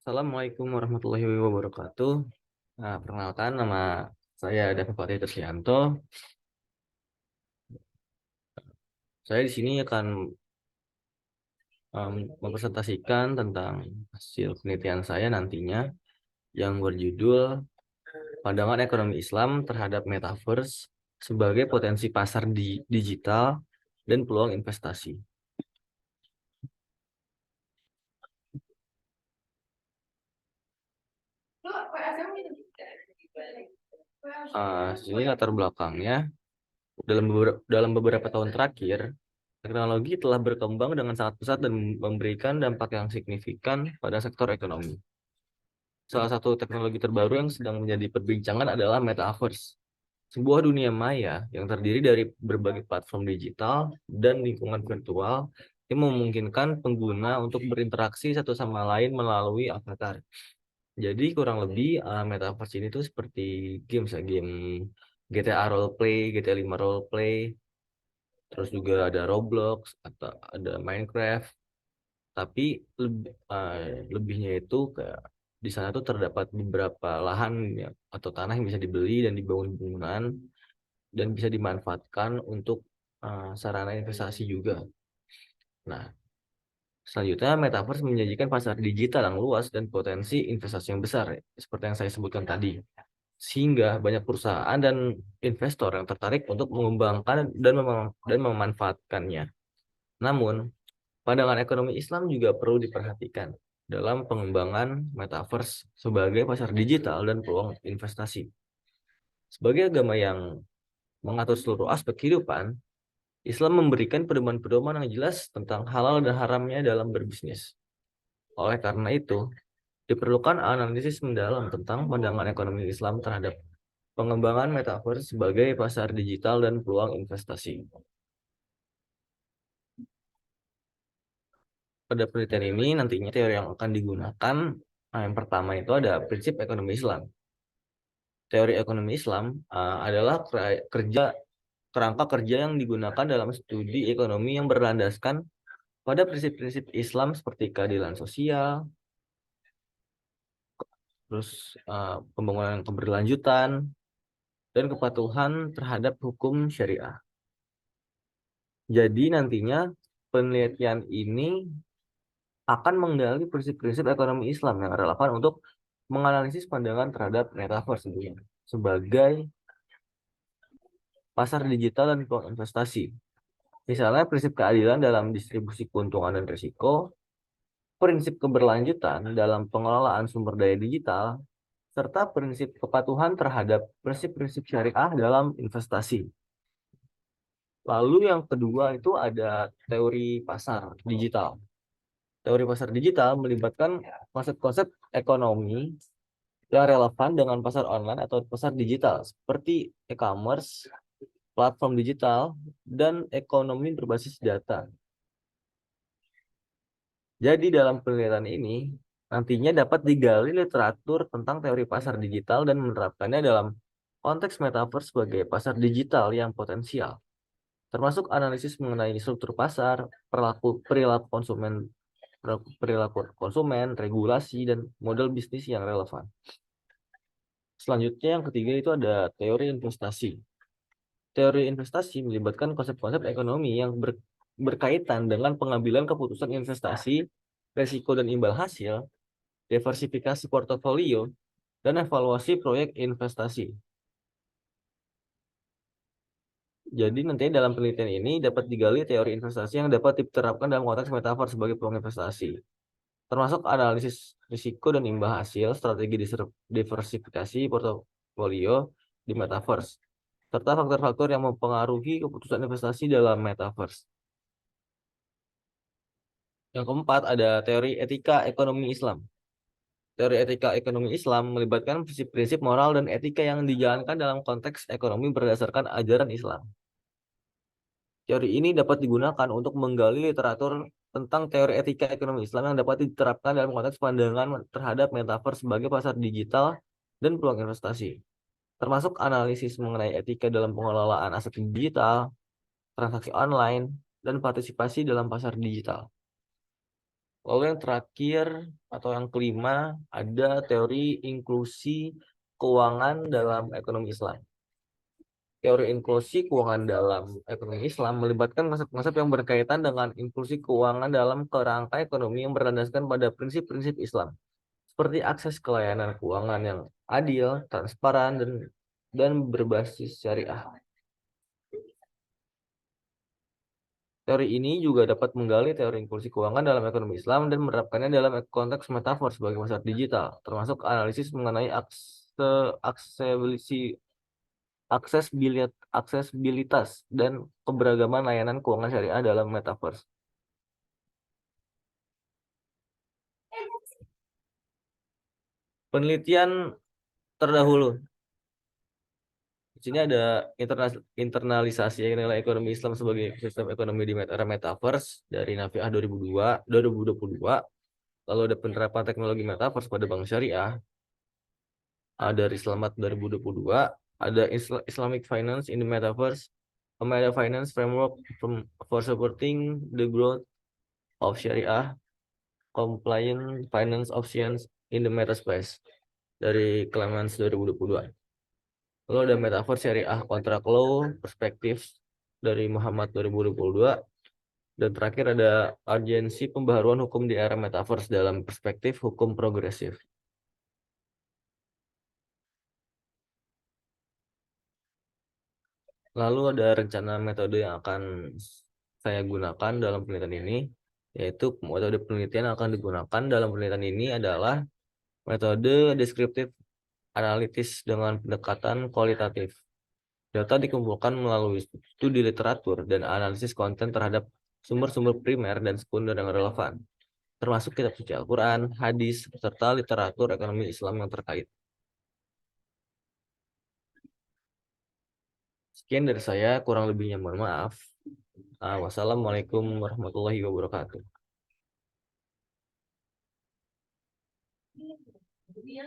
Assalamualaikum warahmatullahi wabarakatuh. Nah, perkenalkan nama saya David Fatih Tersianto. Saya di sini akan mempresentasikan tentang hasil penelitian saya nantinya yang berjudul Pandangan Ekonomi Islam terhadap Metaverse sebagai potensi pasar digital dan peluang investasi. Sini latar belakangnya dalam beberapa tahun terakhir, teknologi telah berkembang dengan sangat pesat dan memberikan dampak yang signifikan pada sektor ekonomi. Salah satu teknologi terbaru yang sedang menjadi perbincangan adalah Metaverse, sebuah dunia maya yang terdiri dari berbagai platform digital dan lingkungan virtual yang memungkinkan pengguna untuk berinteraksi satu sama lain melalui avatar. Jadi kurang lebih Metaverse ini tuh seperti games ya, game GTA Roleplay, GTA 5 Roleplay, terus juga ada Roblox atau ada Minecraft. Tapi lebihnya itu kayak di sana tuh terdapat beberapa lahan ya, atau tanah yang bisa dibeli dan dibangun bangunan dan bisa dimanfaatkan untuk sarana investasi juga. Nah, selanjutnya Metaverse menjanjikan pasar digital yang luas dan potensi investasi yang besar, ya, seperti yang saya sebutkan tadi. Sehingga banyak perusahaan dan investor yang tertarik untuk mengembangkan dan memanfaatkannya. Namun, pandangan ekonomi Islam juga perlu diperhatikan dalam pengembangan Metaverse sebagai pasar digital dan peluang investasi. Sebagai agama yang mengatur seluruh aspek kehidupan, Islam memberikan pedoman-pedoman yang jelas tentang halal dan haramnya dalam berbisnis. Oleh karena itu, diperlukan analisis mendalam tentang pandangan ekonomi Islam terhadap pengembangan Metaverse sebagai pasar digital dan peluang investasi. Pada penelitian ini nantinya teori yang akan digunakan, yang pertama itu ada prinsip ekonomi Islam. Teori ekonomi Islam adalah kerangka kerja yang digunakan dalam studi ekonomi yang berlandaskan pada prinsip-prinsip Islam seperti keadilan sosial, terus pembangunan keberlanjutan, dan kepatuhan terhadap hukum syariah. Jadi nantinya penelitian ini akan menggali prinsip-prinsip ekonomi Islam yang relevan untuk menganalisis pandangan terhadap metaverse tentunya sebagai pasar digital dan peluang investasi. Misalnya prinsip keadilan dalam distribusi keuntungan dan risiko, prinsip keberlanjutan dalam pengelolaan sumber daya digital, serta prinsip kepatuhan terhadap prinsip-prinsip syariah dalam investasi. Lalu yang kedua itu ada teori pasar digital. Teori pasar digital melibatkan konsep-konsep ekonomi yang relevan dengan pasar online atau pasar digital seperti e-commerce, platform digital, dan ekonomi berbasis data. Jadi dalam penelitian ini nantinya dapat digali literatur tentang teori pasar digital dan menerapkannya dalam konteks metaverse sebagai pasar digital yang potensial, termasuk analisis mengenai struktur pasar, perilaku konsumen, regulasi, dan model bisnis yang relevan. Selanjutnya yang ketiga itu ada teori investasi. Teori investasi melibatkan konsep-konsep ekonomi yang berkaitan dengan pengambilan keputusan investasi, risiko dan imbal hasil, diversifikasi portofolio, dan evaluasi proyek investasi. Jadi nanti dalam penelitian ini dapat digali teori investasi yang dapat diterapkan dalam konteks metaverse sebagai peluang investasi, termasuk analisis risiko dan imbal hasil, strategi diversifikasi portofolio di metaverse, serta faktor-faktor yang mempengaruhi keputusan investasi dalam metaverse. Yang keempat ada teori etika ekonomi Islam. Teori etika ekonomi Islam melibatkan prinsip-prinsip moral dan etika yang dijalankan dalam konteks ekonomi berdasarkan ajaran Islam. Teori ini dapat digunakan untuk menggali literatur tentang teori etika ekonomi Islam yang dapat diterapkan dalam konteks pandangan terhadap metaverse sebagai pasar digital dan peluang investasi, termasuk analisis mengenai etika dalam pengelolaan aset digital, transaksi online, dan partisipasi dalam pasar digital. Lalu yang terakhir atau yang kelima ada teori inklusi keuangan dalam ekonomi Islam. Teori inklusi keuangan dalam ekonomi Islam melibatkan konsep-konsep yang berkaitan dengan inklusi keuangan dalam kerangka ekonomi yang berlandaskan pada prinsip-prinsip Islam, seperti akses ke layanan keuangan yang adil, transparan, dan berbasis syariah. Teori ini juga dapat menggali teori inklusi keuangan dalam ekonomi Islam dan menerapkannya dalam konteks metaverse sebagai masyarakat digital, termasuk analisis mengenai aksesibilisi aksesibilitas dan keberagaman layanan keuangan syariah dalam metaverse. Penelitian terdahulu. Di sini ada internalisasi nilai ekonomi Islam sebagai sistem ekonomi di era metaverse dari Nafiah 2022. Lalu ada penerapan teknologi metaverse pada bank syariah dari Selamat 2022. Ada Islamic Finance in the Metaverse, a meta finance framework for supporting the growth of Syariah compliant finance options in the metaspace dari Clemens 2022. Lalu ada Metaverse Syariah Contract Law Perspektif dari Muhammad 2022. Dan terakhir ada urgensi pembaharuan hukum di era Metaverse dalam perspektif hukum progresif. Lalu ada rencana metode yang akan saya gunakan dalam penelitian ini, yaitu metode penelitian yang akan digunakan dalam penelitian ini adalah metode deskriptif analitis dengan pendekatan kualitatif. Data dikumpulkan melalui studi literatur dan analisis konten terhadap sumber-sumber primer dan sekunder yang relevan, termasuk kitab suci Al-Quran, hadis, serta literatur ekonomi Islam yang terkait. Sekian dari saya, kurang lebihnya mohon maaf. Wassalamualaikum warahmatullahi wabarakatuh.